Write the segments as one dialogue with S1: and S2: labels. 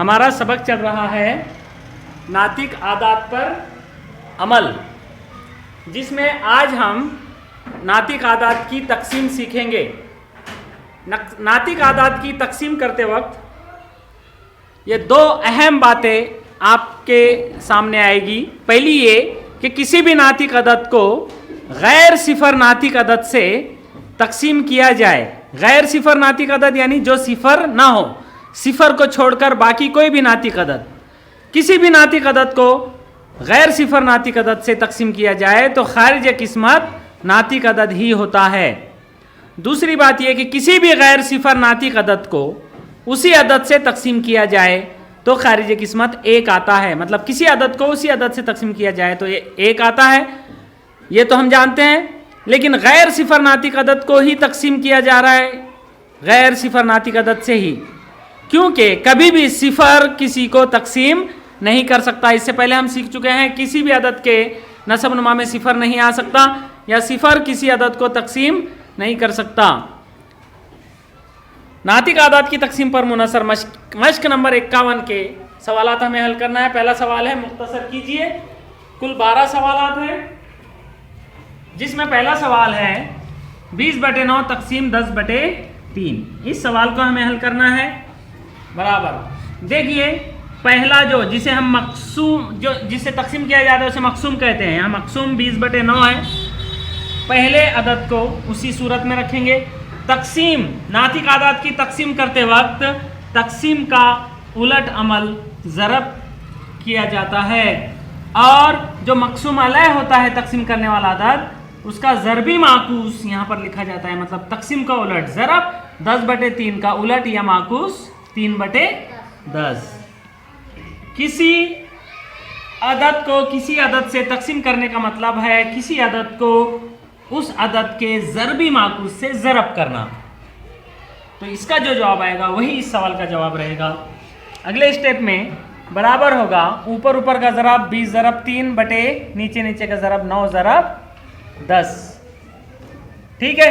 S1: हमारा सबक चल रहा है नातिक आदात पर अमल, जिसमें आज हम नातिक आदात की तकसीम सीखेंगे। नातिक आदात की तकसीम करते वक्त ये दो अहम बातें आपके सामने आएगी। पहली ये कि किसी भी नातिक अदद को गैर सिफर नातिक अदद से तकसीम किया जाए। गैर सिफर नातिक अदद यानी जो सिफर ना हो, सिफर को छोड़कर बाकी कोई भी नातिक अदद, किसी भी नातिक अदद को गैर सिफर नातिक अदद से तकसीम किया जाए तो खारिज किस्मत नातिक अदद ही होता है। दूसरी बात यह कि किसी भी गैर सिफर नातिक अदद को उसी अदद से तकसीम किया जाए तो खारिज किस्मत एक आता है। मतलब किसी अदद को उसी अदद से तकसीम किया जाए तो ये एक आता है, ये तो हम जानते हैं। लेकिन गैर सिफर नातिक अदद को ही तकसीम किया जा रहा है, गैर सिफर नातिक अदद से ही, क्योंकि कभी भी सिफर किसी को तकसीम नहीं कर सकता। इससे पहले हम सीख चुके हैं किसी भी अदद के नसब नुमा में सिफर नहीं आ सकता या सिफर किसी अदद को तकसीम नहीं कर सकता। नातिक आदात की तकसीम पर मुनसर मश्क नंबर 51 के सवालात हमें हल करना है। पहला सवाल है, मुख्तसर कीजिए। कुल 12 सवालात हैं, जिसमें पहला सवाल है 20/9 तकसीम 10/3। इस सवाल को हमें हल करना है। बराबर देखिए, पहला जो जिसे हम मकसूम, जो जिसे तकसीम किया जाता है उसे मकसूम कहते हैं। यहाँ मकसूम 20/9 है। पहले अदद को उसी सूरत में रखेंगे। तकसीम, नातिक आदात की तकसीम करते वक्त तकसीम का उलट अमल ज़रब किया जाता है, और जो मकसूम अलह होता है तकसीम करने वाला अदद, उसका ज़रबी माकूस यहाँ पर लिखा जाता है। मतलब तकसीम का उलट ज़रब 10/3 का उलट या माकूस 3/10। किसी अदद को किसी अदद से तकसीम करने का मतलब है किसी अदद को उस अदद के ज़रबी माकूस से ज़रब करना। तो इसका जो जवाब आएगा वही इस सवाल का जवाब रहेगा। अगले स्टेप में बराबर होगा ऊपर ऊपर का ज़रब 20/3 बटे नीचे नीचे का ज़रब 9/10। ठीक है,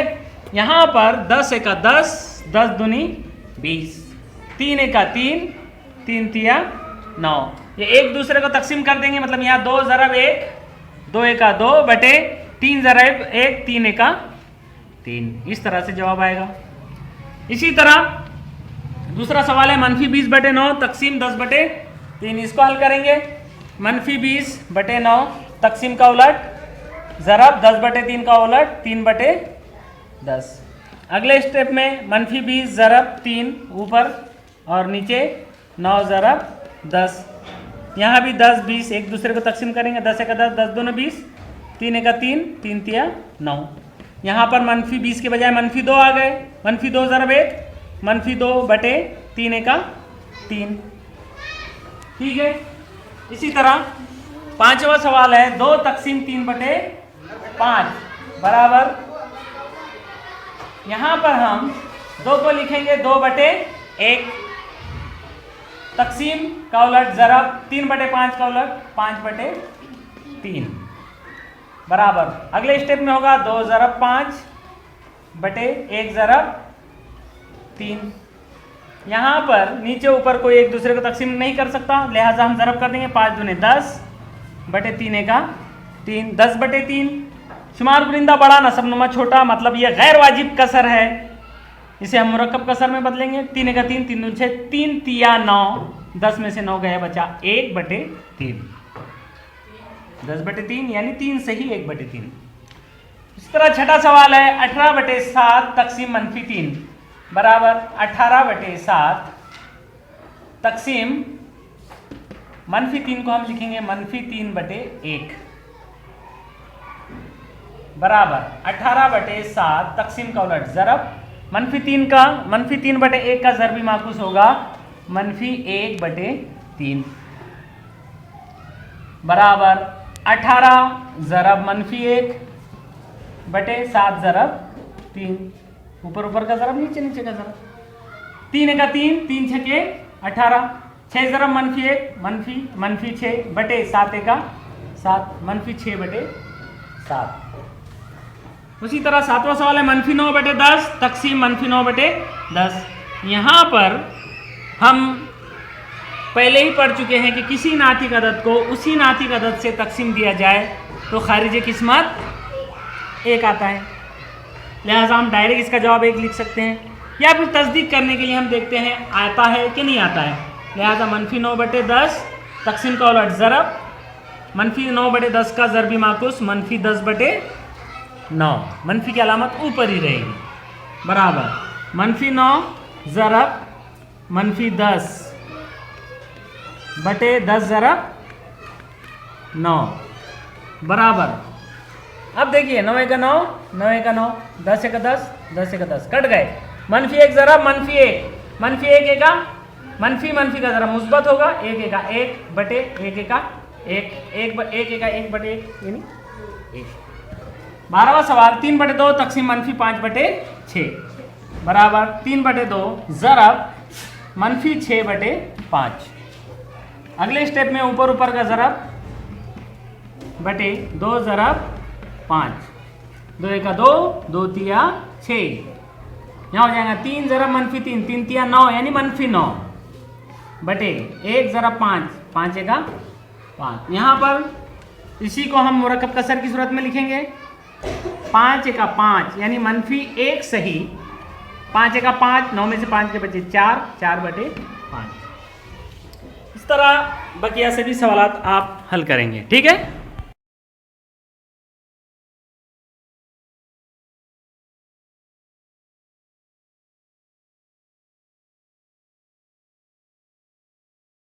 S1: यहाँ पर 10 एका 10, 10 दूनी 20, 3 एका 3, 3 तिया 9। ये एक दूसरे को तकसीम कर देंगे। मतलब यहाँ 2/1, 2 एका 2 बटे 3/1, 3 एका 3। इस तरह से जवाब आएगा। इसी तरह दूसरा सवाल है -20/9 तकसीम 10/3। इसको हल करेंगे। -20/9 तकसीम का उलट ज़रब 10/3 का उलट 3/10। अगले स्टेप में -20 ज़रब 3 ऊपर और नीचे 9/10। यहाँ भी 10 20 एक दूसरे को तकसीम करेंगे। 10 एका 10, 10 दूनी 20, 3 एका 3, 3 तिया 9। यहाँ पर -20 के बजाय -2 आ गए। -2 ज़रब 1, -2/3 एका 3। ठीक है, इसी तरह पांचवा सवाल है 2 तकसीम 3/5 बराबर। यहाँ पर हम 2 को लिखेंगे 2/1। तकसीम का उलट ज़रब 3/5 का उलट 5/3 बराबर। अगले स्टेप में होगा 2 ज़रब 5 बटे 1 ज़रब 3। यहाँ पर नीचे ऊपर कोई एक दूसरे को तकसीम नहीं कर सकता, लिहाजा हम ज़रब कर देंगे। 5 दूने 10 बटे 3 एका 3, 10/3। शुमार कुनिंदा बड़ा नसब नुमा छोटा, मतलब ये गैर वाजिब कसर है, इसे हम मुरक्कब कसर में बदलेंगे। 3 एका 3, 3 दूनी 6, 3 तिया 9, 10 में से 9 गया बचा 1/3। 10/3 यानी 3 से ही 1/3। इस तरह छठा सवाल है 18/7 तकसीम -3 बराबर। 18/7 तकसीम -3 को हम लिखेंगे -3/1 बराबर 18/7 तकसीम का उलट ज़रब -3 का -3/1 का ज़रबी माकूस होगा -1/3 बराबर 18 ज़रब -1 बटे 7 ज़रब 3। ऊपर ऊपर का ज़रब नीचे नीचे का ज़रब। 3 एका 3, 3 छके 18, 6 ज़रब -1 -6 बटे 7 एका 7, -6/7। उसी तरह सातवां सवाल है -9/10 तकसीम -9/10। यहाँ पर हम पहले ही पढ़ चुके हैं कि किसी नातिक अदद को उसी नातिक अदद से तकसीम दिया जाए तो खारिज किस्मत 1 आता है। लिहाजा हम डायरेक्ट इसका जवाब 1 लिख सकते हैं, या फिर तस्दीक करने के लिए हम देखते हैं आता है कि नहीं आता है। लिहाजा -9/10 तकसीम का उलट ज़रब, -9/10 का ज़रबी माकुस -10/9, मनफी की अलामत ऊपर ही रहेगी, बराबर -9 ज़रब -10/10 ज़रब 9 बराबर। अब देखिए 9 का 9, 9 का 9, 10 का 10, 10 का 10 कट गए। -1 ज़रब -1, -1 का मनफी का ज़रा मुस्बत होगा, 1 का 1/1 का 1, 1 का 1/1 यानी 1। 12वां सवाल 3/2 तकसीम -5/6 बराबर 3/2 ज़रब -6/5। अगले स्टेप में ऊपर का ज़रब बटे 2 ज़रब 5, 2 का 2, 2 तिया 6, यहाँ हो जाएगा 3 ज़रब -3, 3 तिया 9 यानी -9 बटे 1 ज़रब 5, 5 का 5। यहाँ पर इसी को हम मुरक्कब कसर की सूरत में लिखेंगे, 5 का 5 यानी -1 सही, 5 का 5, 9 में से 5 के बचे 4, 4/5। इस तरह बकिया से भी सवालात आप हल करेंगे, ठीक है।